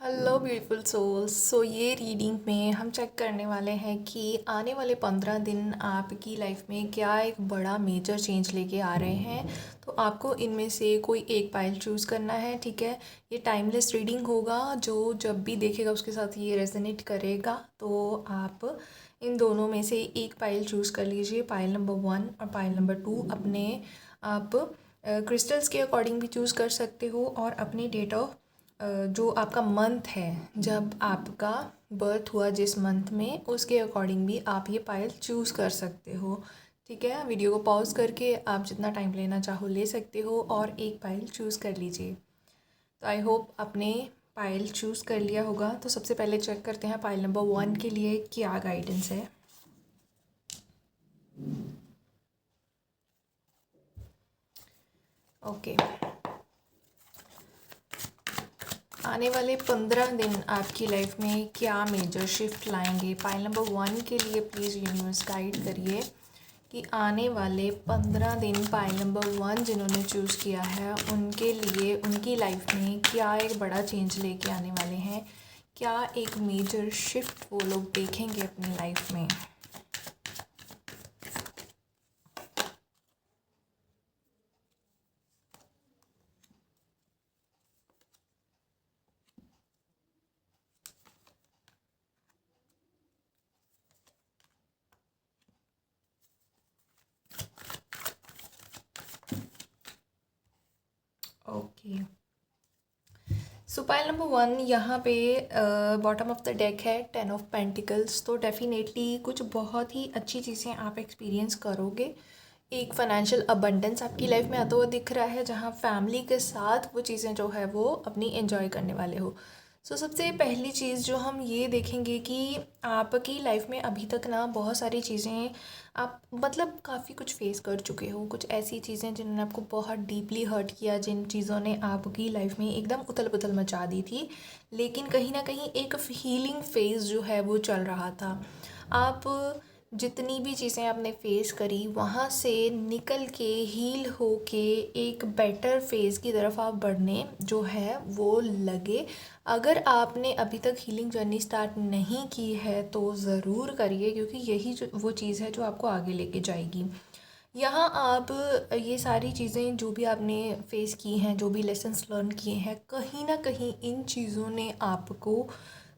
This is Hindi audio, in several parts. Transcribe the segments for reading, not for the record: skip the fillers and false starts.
Hello beautiful souls. ये रीडिंग में हम चेक करने वाले हैं कि आने वाले 15 दिन आपकी लाइफ में क्या एक बड़ा मेजर चेंज लेके आ रहे हैं। तो आपको इनमें से कोई एक पाइल चूज़ करना है, ठीक है। ये टाइमलेस रीडिंग होगा, जो जब भी देखेगा उसके साथ ये रेजोनेट करेगा। तो आप इन दोनों में से एक पाइल चूज़ कर लीजिए, पाइल नंबर 1 और पाइल नंबर 2। अपने आप क्रिस्टल्स के अकॉर्डिंग भी चूज़ कर सकते हो और अपनी डेट ऑफ जो आपका मंथ है, जब आपका बर्थ हुआ जिस मंथ में, उसके अकॉर्डिंग भी आप ये पायल चूज़ कर सकते हो। ठीक है, वीडियो को पॉज करके आप जितना टाइम लेना चाहो ले सकते हो और एक पायल चूज़ कर लीजिए। तो आई होप आपने पायल चूज़ कर लिया होगा। तो सबसे पहले चेक करते हैं पायल नंबर 1 के लिए क्या गाइडेंस है। ओके, आने वाले 15 दिन आपकी लाइफ में क्या मेजर शिफ्ट लाएंगे। पाइल नंबर 1 के लिए प्लीज़ यूनिवर्स गाइड करिए कि आने वाले 15 दिन पाइल नंबर 1 जिन्होंने चूज़ किया है उनके लिए उनकी लाइफ में क्या एक बड़ा चेंज लेके आने वाले हैं। क्या एक मेजर शिफ्ट वो लोग देखेंगे अपनी लाइफ में। ओके, सो पाइल नंबर 1 यहाँ पे बॉटम ऑफ द डेक है 10 ऑफ पेंटिकल्स। तो डेफिनेटली कुछ बहुत ही अच्छी चीज़ें आप एक्सपीरियंस करोगे। एक फाइनेंशियल अबंडेंस आपकी लाइफ में आता हुआ दिख रहा है, जहाँ फैमिली के साथ वो चीज़ें जो है वो अपनी एंजॉय करने वाले हो। सबसे पहली चीज़ जो हम ये देखेंगे कि आपकी लाइफ में अभी तक ना बहुत सारी चीज़ें आप मतलब काफ़ी कुछ फेस कर चुके हो। कुछ ऐसी चीज़ें जिन्होंने आपको बहुत डीपली हर्ट किया, जिन चीज़ों ने आपकी लाइफ में एकदम उथल पुथल मचा दी थी, लेकिन कहीं ना कहीं एक हीलिंग फेज़ जो है वो चल रहा था। आप जितनी भी चीज़ें आपने फेस करी वहाँ से निकल के हील हो के एक बेटर फेज़ की तरफ आप बढ़ने जो है वो लगे। अगर आपने अभी तक हीलिंग जर्नी स्टार्ट नहीं की है तो ज़रूर करिए, क्योंकि यही जो वो चीज़ है जो आपको आगे लेके जाएगी। यहाँ आप ये सारी चीज़ें जो भी आपने फेस की हैं, जो भी लेसन्स लर्न किए हैं, कहीं ना कहीं इन चीज़ों ने आपको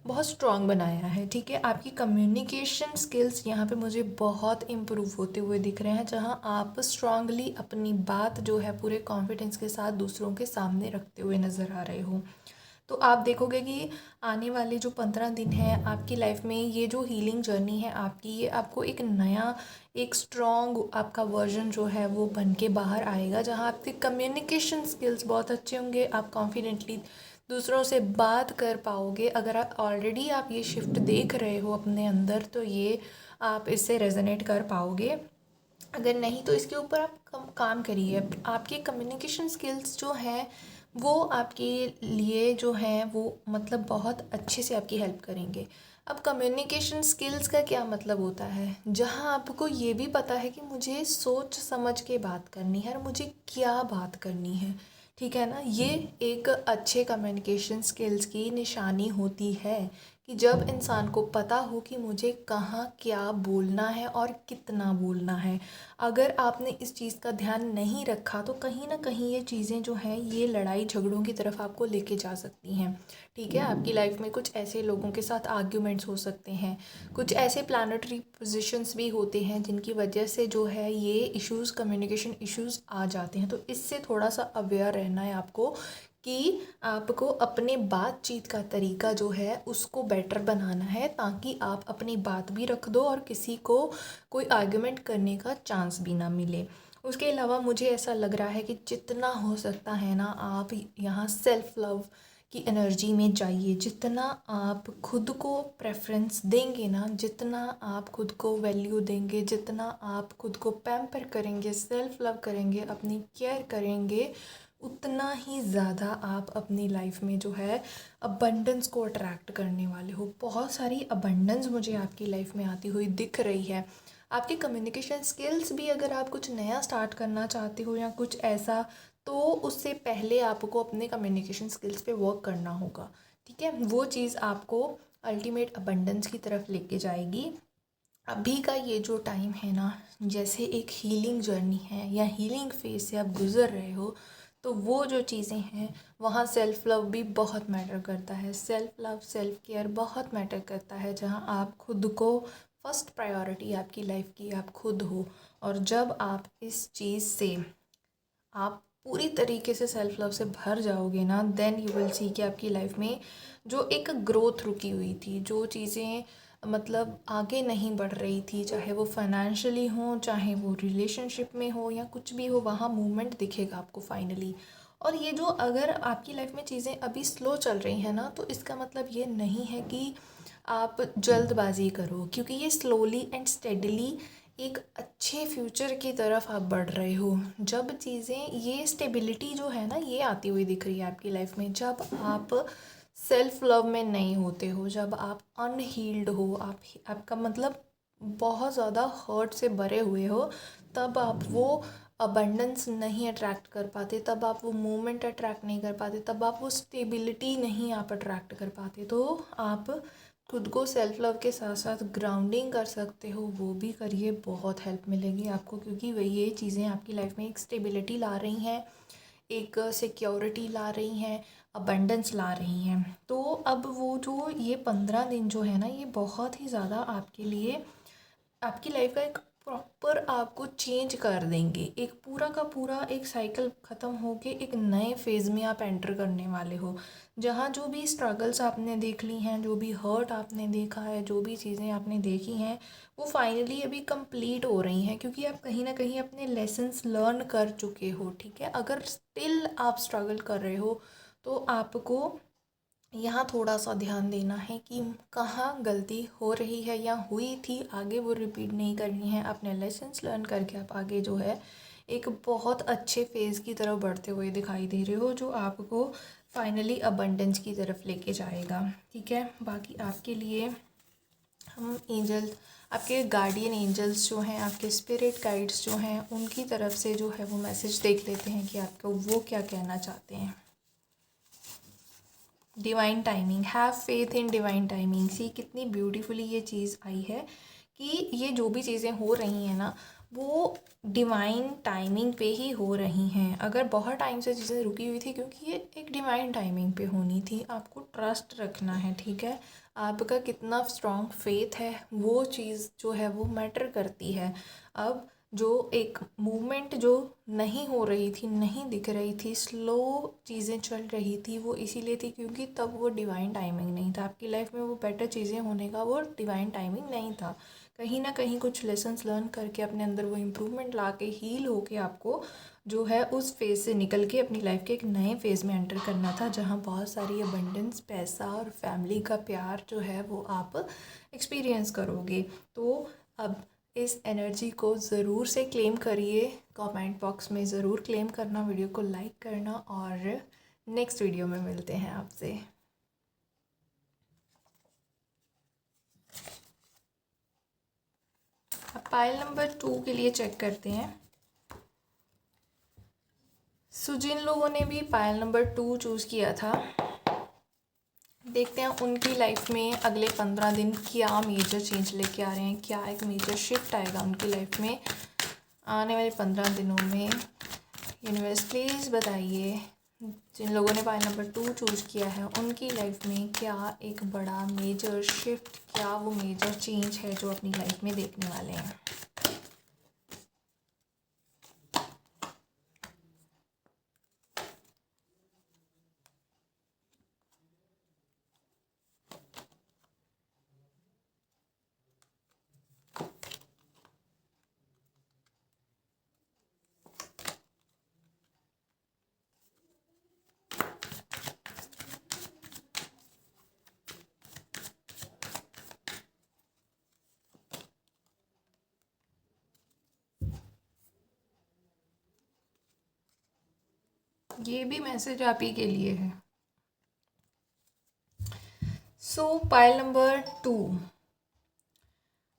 बहुत स्ट्रॉन्ग बनाया है। ठीक है, आपकी कम्युनिकेशन स्किल्स यहाँ पे मुझे बहुत इम्प्रूव होते हुए दिख रहे हैं, जहाँ आप स्ट्रांगली अपनी बात जो है पूरे कॉन्फिडेंस के साथ दूसरों के सामने रखते हुए नज़र आ रहे हो। तो आप देखोगे कि आने वाले जो 15 दिन हैं आपकी लाइफ में, ये जो हीलिंग जर्नी है आपकी, ये आपको एक नया एक स्ट्रॉन्ग आपका वर्जन जो है वो बन के बाहर आएगा, जहाँ आपके कम्युनिकेशन स्किल्स बहुत अच्छे होंगे। आप कॉन्फिडेंटली दूसरों से बात कर पाओगे। अगर आप ऑलरेडी आप ये शिफ्ट देख रहे हो अपने अंदर, तो ये आप इससे रेजोनेट कर पाओगे। अगर नहीं तो इसके ऊपर आप काम करिए। आपके कम्युनिकेशन स्किल्स जो हैं वो आपके लिए जो हैं वो मतलब बहुत अच्छे से आपकी हेल्प करेंगे। अब कम्युनिकेशन स्किल्स का क्या मतलब होता है, जहाँ आपको ये भी पता है कि मुझे सोच समझ के बात करनी है और मुझे क्या बात करनी है। ठीक है ना, ये एक अच्छे कम्युनिकेशन स्किल्स की निशानी होती है कि जब इंसान को पता हो कि मुझे कहाँ क्या बोलना है और कितना बोलना है। अगर आपने इस चीज़ का ध्यान नहीं रखा तो कहीं ना कहीं ये चीज़ें जो हैं ये लड़ाई झगड़ों की तरफ आपको लेके जा सकती हैं। ठीक है, आपकी लाइफ में कुछ ऐसे लोगों के साथ आर्ग्यूमेंट्स हो सकते हैं, कुछ ऐसे प्लानिटरी पोजीशंस भी होते हैं जिनकी वजह से जो है ये इश्यूज़, कम्युनिकेशन इश्यूज़ आ जाते हैं। तो इससे थोड़ा सा अवेयर रहना है आपको कि आपको अपने बातचीत का तरीका जो है उसको बेटर बनाना है, ताकि आप अपनी बात भी रख दो और किसी को कोई आर्गुमेंट करने का चांस भी ना मिले। उसके अलावा मुझे ऐसा लग रहा है कि जितना हो सकता है ना, आप यहाँ सेल्फ लव की एनर्जी में जाइए। जितना आप खुद को प्रेफरेंस देंगे ना, जितना आप खुद को वैल्यू देंगे, जितना आप खुद को पैम्पर करेंगे, सेल्फ लव करेंगे, अपनी केयर करेंगे, उतना ही ज़्यादा आप अपनी लाइफ में जो है अबंडेंस को अट्रैक्ट करने वाले हो। बहुत सारी अबंडेंस मुझे आपकी लाइफ में आती हुई दिख रही है। आपकी कम्युनिकेशन स्किल्स भी, अगर आप कुछ नया स्टार्ट करना चाहते हो या कुछ ऐसा, तो उससे पहले आपको अपने कम्युनिकेशन स्किल्स पे वर्क करना होगा। ठीक है, वो चीज़ आपको अल्टीमेट अबंडेंस की तरफ लेके जाएगी। अभी का ये जो टाइम है ना, जैसे एक हीलिंग जर्नी है या हीलिंग फेज से आप गुज़र रहे हो, तो वो जो चीज़ें हैं वहाँ सेल्फ़ लव भी बहुत मैटर करता है। सेल्फ़ लव, सेल्फ़ केयर बहुत मैटर करता है, जहाँ आप खुद को फर्स्ट प्रायोरिटी आपकी लाइफ की आप खुद हो। और जब आप इस चीज़ से आप पूरी तरीके से सेल्फ लव से भर जाओगे ना, देन यू विल सी कि आपकी लाइफ में जो एक ग्रोथ रुकी हुई थी, जो चीज़ें मतलब आगे नहीं बढ़ रही थी, चाहे वो फाइनेंशियली हो, चाहे वो रिलेशनशिप में हो, या कुछ भी हो, वहाँ मूवमेंट दिखेगा आपको फाइनली। और ये जो अगर आपकी लाइफ में चीज़ें अभी स्लो चल रही हैं ना, तो इसका मतलब ये नहीं है कि आप जल्दबाजी करो, क्योंकि ये स्लोली एंड स्टेडली एक अच्छे फ्यूचर की तरफ आप बढ़ रहे हो। जब चीज़ें ये स्टेबिलिटी जो है ना, ये आती हुई दिख रही है आपकी लाइफ में, जब आप सेल्फ लव में नहीं होते हो, जब आप अनहील्ड हो, आपका मतलब बहुत ज़्यादा हर्ट से भरे हुए हो, तब आप वो अबंडेंस नहीं अट्रैक्ट कर पाते, तब आप वो मूवमेंट अट्रैक्ट नहीं कर पाते, तब आप वो स्टेबिलिटी नहीं आप अट्रैक्ट कर पाते। तो आप खुद को सेल्फ लव के साथ साथ ग्राउंडिंग कर सकते हो, वो भी करिए, बहुत हेल्प मिलेगी आपको, क्योंकि वही ये चीज़ें आपकी लाइफ में एक स्टेबिलिटी ला रही हैं, एक सिक्योरिटी ला रही हैं, अबंडेंस ला रही हैं। तो अब वो जो ये 15 दिन जो है ना, ये बहुत ही ज़्यादा आपके लिए आपकी लाइफ का एक प्रॉपर आपको चेंज कर देंगे। एक पूरा का पूरा एक साइकिल ख़त्म होके एक नए फेज़ में आप एंटर करने वाले हो, जहाँ जो भी स्ट्रगल्स आपने देख ली हैं, जो भी हर्ट आपने देखा है, जो भी चीज़ें आपने देखी हैं, वो फाइनली अभी कंप्लीट हो रही हैं, क्योंकि आप कहीं ना कहीं अपने लेसन्स लर्न कर चुके हो। ठीक है, अगर स्टिल आप स्ट्रगल कर रहे हो, तो आपको यहाँ थोड़ा सा ध्यान देना है कि कहाँ गलती हो रही है या हुई थी, आगे वो रिपीट नहीं करनी है। अपने लेसन्स लर्न करके आप आगे जो है एक बहुत अच्छे फेज़ की तरफ बढ़ते हुए दिखाई दे रहे हो, जो आपको फाइनली अबंडेंस की तरफ लेके जाएगा। ठीक है, बाकी आपके लिए हम एंजल, आपके गार्डियन एंजल्स जो हैं, आपके स्पिरिट गाइड्स जो हैं, उनकी तरफ से जो है वो मैसेज देख लेते हैं कि आपको वो क्या कहना चाहते हैं। Divine timing, have faith in divine timing. See कितनी ब्यूटीफुली ये चीज़ आई है कि ये जो भी चीज़ें हो रही हैं ना, वो डिवाइन टाइमिंग पे ही हो रही हैं। अगर बहुत टाइम से चीज़ें रुकी हुई थी, क्योंकि ये एक डिवाइन टाइमिंग पे होनी थी। आपको ट्रस्ट रखना है, ठीक है, आपका कितना स्ट्रॉन्ग फेथ है, वो चीज़ जो है वो मैटर करती है। अब जो एक मूवमेंट जो नहीं हो रही थी, नहीं दिख रही थी, स्लो चीज़ें चल रही थी, वो इसीलिए थी क्योंकि तब वो डिवाइन टाइमिंग नहीं था आपकी लाइफ में। वो बेटर चीज़ें होने का वो डिवाइन टाइमिंग नहीं था। कहीं ना कहीं कुछ लेसन्स लर्न करके अपने अंदर वो इम्प्रूवमेंट ला के, हील होके आपको जो है उस फेज़ से निकल के अपनी लाइफ के एक नए फेज़ में एंटर करना था, जहाँ बहुत सारी अबंडेंस, पैसा और फैमिली का प्यार जो है वो आप एक्सपीरियंस करोगे। तो अब इस एनर्जी को ज़रूर से क्लेम करिए, कमेंट बॉक्स में ज़रूर क्लेम करना, वीडियो को लाइक करना, और नेक्स्ट वीडियो में मिलते हैं आपसे। अब पाइल नंबर 2 के लिए चेक करते हैं। सो जिन लोगों ने भी पाइल नंबर 2 चूज़ किया था, देखते हैं उनकी लाइफ में अगले 15 दिन क्या मेजर चेंज लेके आ रहे हैं, क्या एक मेजर शिफ्ट आएगा उनकी लाइफ में आने वाले 15 दिनों में। यूनिवर्स प्लीज़ बताइए, जिन लोगों ने पाइल नंबर 2 चूज़ किया है, उनकी लाइफ में क्या एक बड़ा मेजर शिफ्ट, क्या वो मेजर चेंज है जो अपनी लाइफ में देखने वाले हैं। ये भी मैसेज आप ही के लिए है। सो पाइल नंबर 2,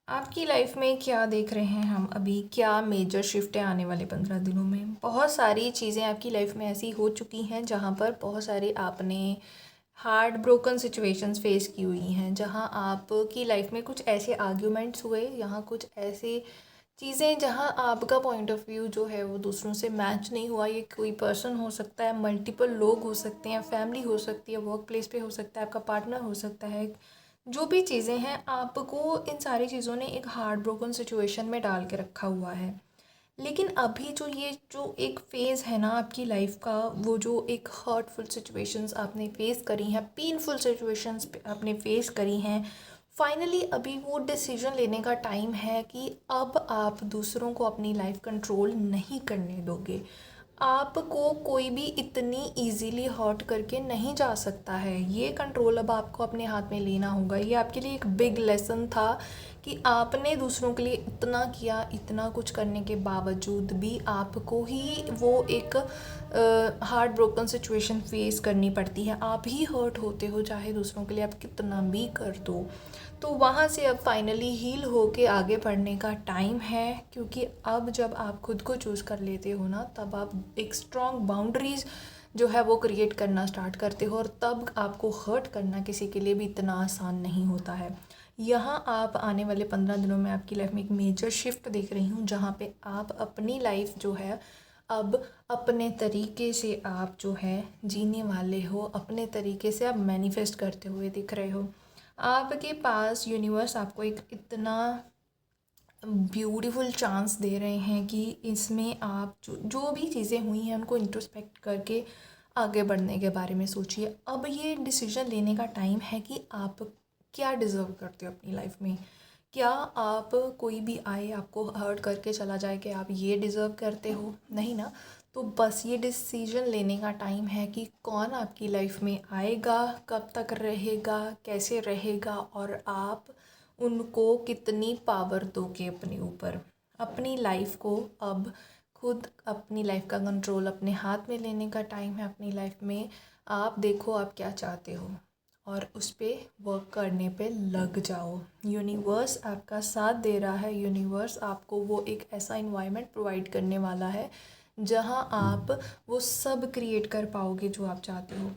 आपकी लाइफ में क्या देख रहे हैं हम अभी, क्या मेजर शिफ्ट है आने वाले 15 दिनों में। बहुत सारी चीज़ें आपकी लाइफ में ऐसी हो चुकी हैं जहाँ पर बहुत सारे आपने हार्ट ब्रोकन सिचुएशंस फेस की हुई हैं, जहाँ आपकी लाइफ में कुछ ऐसे आर्ग्यूमेंट्स हुए, यहाँ कुछ ऐसे चीज़ें जहाँ आपका पॉइंट ऑफ व्यू जो है वो दूसरों से मैच नहीं हुआ। ये कोई पर्सन हो सकता है, मल्टीपल लोग हो सकते हैं, फैमिली हो सकती है, वर्क प्लेस पे हो सकता है, आपका पार्टनर हो सकता है। जो भी चीज़ें हैं, आपको इन सारी चीज़ों ने एक हार्ट ब्रोकन सिचुएशन में डाल के रखा हुआ है। लेकिन अभी जो एक फ़ेज़ है ना आपकी लाइफ का, वो जो एक हर्टफुल सिचुएशंस आपने फेस करी हैं, पेनफुल सिचुएशंस आपने फेस करी हैं, फाइनली अभी वो डिसीजन लेने का टाइम है कि अब आप दूसरों को अपनी लाइफ कंट्रोल नहीं करने दोगे। आपको कोई भी इतनी इजीली हर्ट करके नहीं जा सकता है। ये कंट्रोल अब आपको अपने हाथ में लेना होगा। ये आपके लिए एक बिग लेसन था कि आपने दूसरों के लिए इतना किया, इतना कुछ करने के बावजूद भी आपको ही वो एक हार्ट ब्रोकन सिचुएशन फेस करनी पड़ती है। आप ही हर्ट होते हो, चाहे दूसरों के लिए आप कितना भी कर दो। तो वहाँ से अब फाइनली हील होके आगे बढ़ने का टाइम है, क्योंकि अब जब आप खुद को चूज़ कर लेते हो ना, तब आप एक स्ट्रॉन्ग बाउंड्रीज़ जो है वो क्रिएट करना स्टार्ट करते हो, और तब आपको हर्ट करना किसी के लिए भी इतना आसान नहीं होता है। यहाँ आप आने वाले 15 दिनों में आपकी लाइफ में एक मेजर शिफ्ट देख रही हूँ, जहाँ पे आप अपनी लाइफ जो है अब अपने तरीके से आप जो है जीने वाले हो, अपने तरीके से आप मैनिफेस्ट करते हुए दिख रहे हो। आपके पास यूनिवर्स आपको एक इतना ब्यूटीफुल चांस दे रहे हैं कि इसमें आप जो भी चीज़ें हुई हैं उनको इंट्रोस्पेक्ट करके आगे बढ़ने के बारे में सोचिए। अब ये डिसीजन लेने का टाइम है कि आप क्या डिज़र्व करते हो अपनी लाइफ में। क्या आप, कोई भी आए आपको हर्ट करके चला जाए, कि आप ये डिज़र्व करते हो? नहीं ना। तो बस ये डिसीजन लेने का टाइम है कि कौन आपकी लाइफ में आएगा, कब तक रहेगा, कैसे रहेगा, और आप उनको कितनी पावर दोगे अपने ऊपर। अपनी लाइफ को अब खुद अपनी लाइफ का कंट्रोल अपने हाथ में लेने का टाइम है। अपनी लाइफ में आप देखो आप क्या चाहते हो, और उस पर वर्क करने पे लग जाओ। यूनिवर्स आपका साथ दे रहा है। यूनिवर्स आपको वो एक ऐसा इन्वायरमेंट प्रोवाइड करने वाला है जहाँ आप वो सब क्रिएट कर पाओगे जो आप चाहते हो।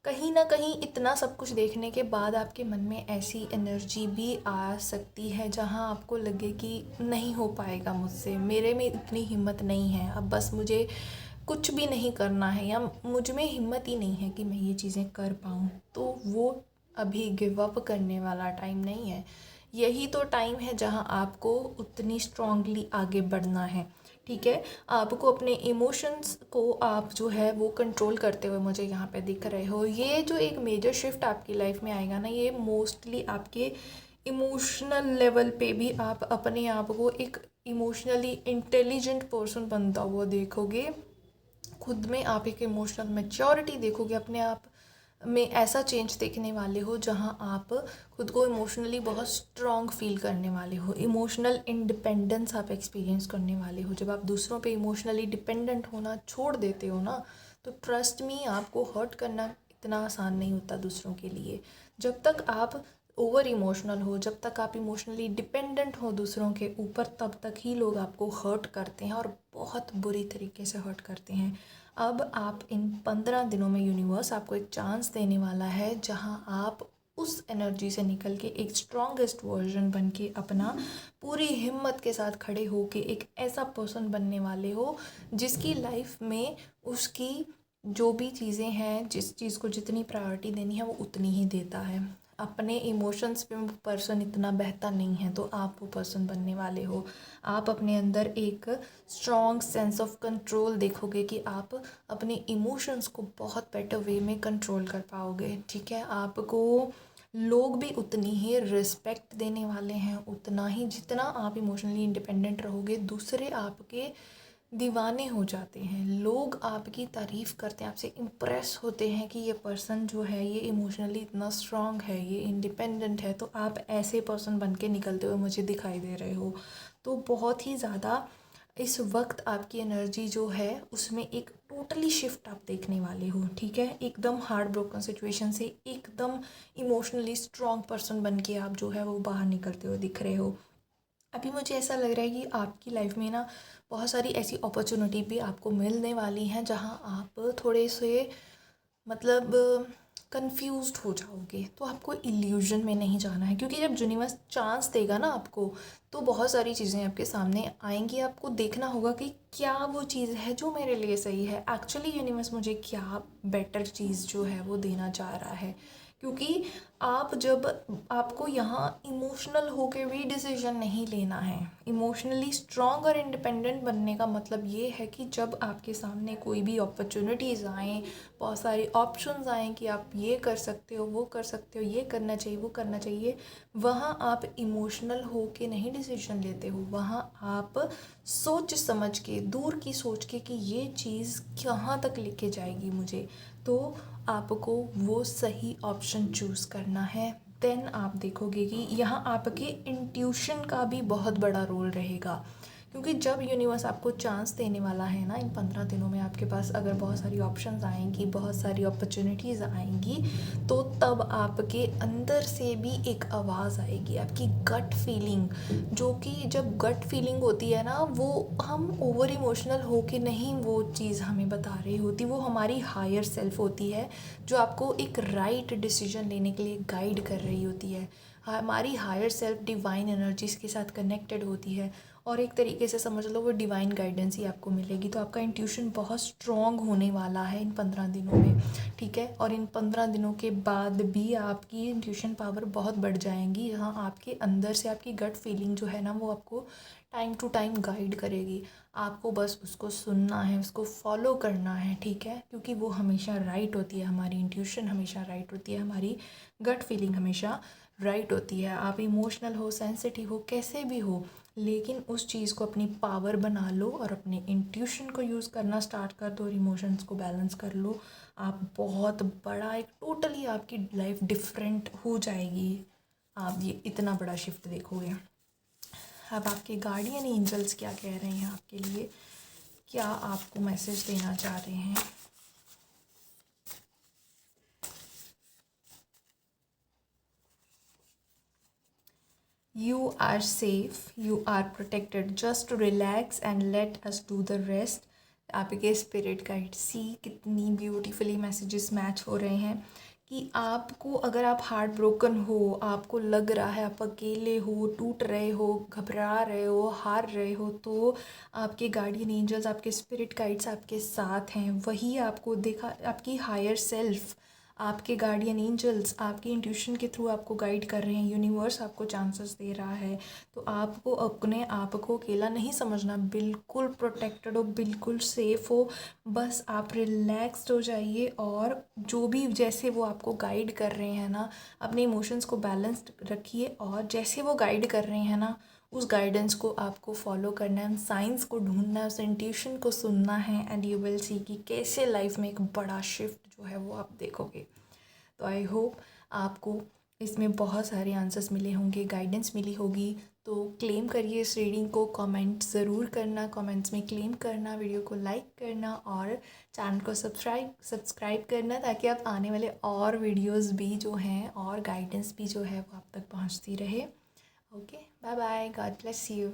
कहीं ना कहीं इतना सब कुछ देखने के बाद आपके मन में ऐसी एनर्जी भी आ सकती है जहाँ आपको लगे कि नहीं हो पाएगा मुझसे, मेरे में इतनी हिम्मत नहीं है, अब बस मुझे कुछ भी नहीं करना है, या मुझ में हिम्मत ही नहीं है कि मैं ये चीज़ें कर पाऊँ। तो वो अभी गिव अप करने वाला टाइम नहीं है। यही तो टाइम है जहाँ आपको उतनी स्ट्रांगली आगे बढ़ना है। ठीक है, आपको अपने इमोशंस को आप जो है वो कंट्रोल करते हुए मुझे यहाँ पे दिख रहे हो। ये जो एक मेजर शिफ्ट आपकी लाइफ में आएगा ना, ये मोस्टली आपके इमोशनल लेवल पे भी आप अपने आप को एक इमोशनली इंटेलिजेंट पर्सन बनता हुआ देखोगे। खुद में आप एक इमोशनल मैच्योरिटी देखोगे, अपने आप में ऐसा चेंज देखने वाले हो जहाँ आप खुद को इमोशनली बहुत स्ट्रॉन्ग फील करने वाले हो। इमोशनल इंडिपेंडेंस आप एक्सपीरियंस करने वाले हो। जब आप दूसरों पे इमोशनली डिपेंडेंट होना छोड़ देते हो ना, तो ट्रस्ट मी, आपको हर्ट करना इतना आसान नहीं होता दूसरों के लिए। जब तक आप ओवर इमोशनल हो, जब तक आप इमोशनली डिपेंडेंट हो दूसरों के ऊपर, तब तक ही लोग आपको हर्ट करते हैं, और बहुत बुरी तरीके से हर्ट करते हैं। अब आप इन 15 दिनों में यूनिवर्स आपको एक चांस देने वाला है जहां आप उस एनर्जी से निकल के एक स्ट्रॉन्गेस्ट वर्जन बन के अपना पूरी हिम्मत के साथ खड़े हो के एक ऐसा पर्सन बनने वाले हो जिसकी लाइफ में उसकी जो भी चीज़ें हैं, जिस चीज़ को जितनी प्रायोरिटी देनी है वो उतनी ही देता है। अपने इमोशंस पे वो पर्सन इतना बहता नहीं है, तो आप वो पर्सन बनने वाले हो। आप अपने अंदर एक स्ट्रॉन्ग सेंस ऑफ कंट्रोल देखोगे कि आप अपने इमोशंस को बहुत बेटर वे में कंट्रोल कर पाओगे। ठीक है, आपको लोग भी उतनी ही रिस्पेक्ट देने वाले हैं, उतना ही जितना आप इमोशनली इंडिपेंडेंट रहोगे, दूसरे आपके दीवाने हो जाते हैं। लोग आपकी तारीफ़ करते हैं, आपसे इम्प्रेस होते हैं कि ये पर्सन जो है ये इमोशनली इतना स्ट्रांग है, ये इंडिपेंडेंट है। तो आप ऐसे पर्सन बन के निकलते हुए मुझे दिखाई दे रहे हो। तो बहुत ही ज़्यादा इस वक्त आपकी एनर्जी जो है उसमें एक टोटली शिफ्ट आप देखने वाले हो। ठीक है, एकदम हार्ट ब्रोकन सिचुएशन से एकदम इमोशनली स्ट्रांग पर्सन बन के आप जो है वो बाहर निकलते हुए दिख रहे हो। अभी मुझे ऐसा लग रहा है कि आपकी लाइफ में ना बहुत सारी ऐसी अपॉर्चुनिटी भी आपको मिलने वाली हैं जहां आप थोड़े से मतलब कंफ्यूज्ड हो जाओगे। तो आपको इल्यूजन में नहीं जाना है, क्योंकि जब यूनिवर्स चांस देगा ना आपको, तो बहुत सारी चीज़ें आपके सामने आएंगी। आपको देखना होगा कि क्या वो चीज़ है जो मेरे लिए सही है, एक्चुअली यूनिवर्स मुझे क्या बेटर चीज़ जो है वो देना चाह रहा है। क्योंकि आप जब आपको यहाँ इमोशनल होकर भी डिसीजन नहीं लेना है। इमोशनली स्ट्रॉन्ग और इंडिपेंडेंट बनने का मतलब ये है कि जब आपके सामने कोई भी अपॉर्चुनिटीज़ आएँ, बहुत सारे ऑप्शंस आएँ कि आप ये कर सकते हो, वो कर सकते हो, ये करना चाहिए, वो करना चाहिए, वहाँ आप इमोशनल हो के नहीं डिसीजन लेते हो। वहाँ आप सोच समझ के, दूर की सोच के कि ये चीज़ कहाँ तक लेके जाएगी मुझे, तो आपको वो सही ऑप्शन चूज़ करना है। देन आप देखोगे कि यहाँ आपके इंट्यूशन का भी बहुत बड़ा रोल रहेगा। क्योंकि जब यूनिवर्स आपको चांस देने वाला है ना, इन 15 दिनों में आपके पास अगर बहुत सारी ऑप्शंस आएंगी, बहुत सारी अपॉर्चुनिटीज़ आएंगी, तो तब आपके अंदर से भी एक आवाज़ आएगी, आपकी गट फीलिंग। जो कि जब गट फीलिंग होती है ना, वो हम ओवर इमोशनल हो के नहीं वो चीज़ हमें बता रही होती, वो हमारी हायर सेल्फ होती है जो आपको एक राइट डिसीजन लेने के लिए गाइड कर रही होती है। हमारी हायर सेल्फ डिवाइन एनर्जीज के साथ कनेक्टेड होती है, और एक तरीके से समझ लो वो डिवाइन गाइडेंस ही आपको मिलेगी। तो आपका इंट्यूशन बहुत स्ट्रॉन्ग होने वाला है इन 15 दिनों में, ठीक है। और इन 15 दिनों के बाद भी आपकी इंट्यूशन पावर बहुत बढ़ जाएंगी, जहाँ आपके अंदर से आपकी गट फीलिंग जो है ना, वो आपको टाइम टू टाइम गाइड करेगी। आपको बस उसको सुनना है, उसको फॉलो करना है, ठीक है। क्योंकि वो हमेशा राइट होती है, हमारी इंट्यूशन हमेशा राइट होती है, हमारी गट फीलिंग हमेशा राइट होती है। आप इमोशनल हो, सेंसिटिव हो, कैसे भी हो, लेकिन उस चीज़ को अपनी पावर बना लो और अपने इंट्यूशन को यूज़ करना स्टार्ट कर दो और इमोशंस को बैलेंस कर लो। आप बहुत बड़ा एक टोटली आपकी लाइफ डिफरेंट हो जाएगी। आप ये इतना बड़ा शिफ्ट देखोगे। अब आपके गार्डियन एंजल्स क्या कह रहे हैं आपके लिए, क्या आपको मैसेज देना चाह रहे हैं। You are safe, you are protected, just relax and let us do the rest। आपके स्पिरिट गाइड सी कितनी ब्यूटीफुली मैसेजेस मैच हो रहे हैं कि आपको, अगर आप हार्ट ब्रोकन हो, आपको लग रहा है आप अकेले हो, टूट रहे हो, घबरा रहे हो, हार रहे हो, तो आपके गार्डियन एंजल्स, आपके स्पिरिट गाइड्स आपके साथ हैं। वही आपको देखा, आपकी हायर सेल्फ, आपके गार्डियन एंजल्स आपकी इंट्यूशन के थ्रू आपको गाइड कर रहे हैं। यूनिवर्स आपको चांसेस दे रहा है, तो आपको अपने आप को अकेला नहीं समझना, बिल्कुल प्रोटेक्टेड हो, बिल्कुल सेफ़ हो। बस आप रिलैक्स्ड हो जाइए, और जो भी जैसे वो आपको गाइड कर रहे हैं ना, अपने इमोशंस को बैलेंस्ड रखिए, और जैसे वो गाइड कर रहे हैं ना, उस गाइडेंस को आपको फॉलो करना है, साइंस को ढूंढना है, उस इंट्यूशन को सुनना है, एंड यू विल सी कि कैसे लाइफ में एक बड़ा शिफ्ट जो है वो आप देखोगे। तो आई होप आपको इसमें बहुत सारे आंसर्स मिले होंगे, गाइडेंस मिली होगी। तो क्लेम करिए इस रीडिंग को, कमेंट ज़रूर करना, कमेंट्स में क्लेम करना, वीडियो को लाइक करना और चैनल को सब्सक्राइब करना, ताकि आप आने वाले और वीडियोस भी जो हैं और गाइडेंस भी जो है वो आप तक पहुंचती रहे। Okay, bye bye, God bless you.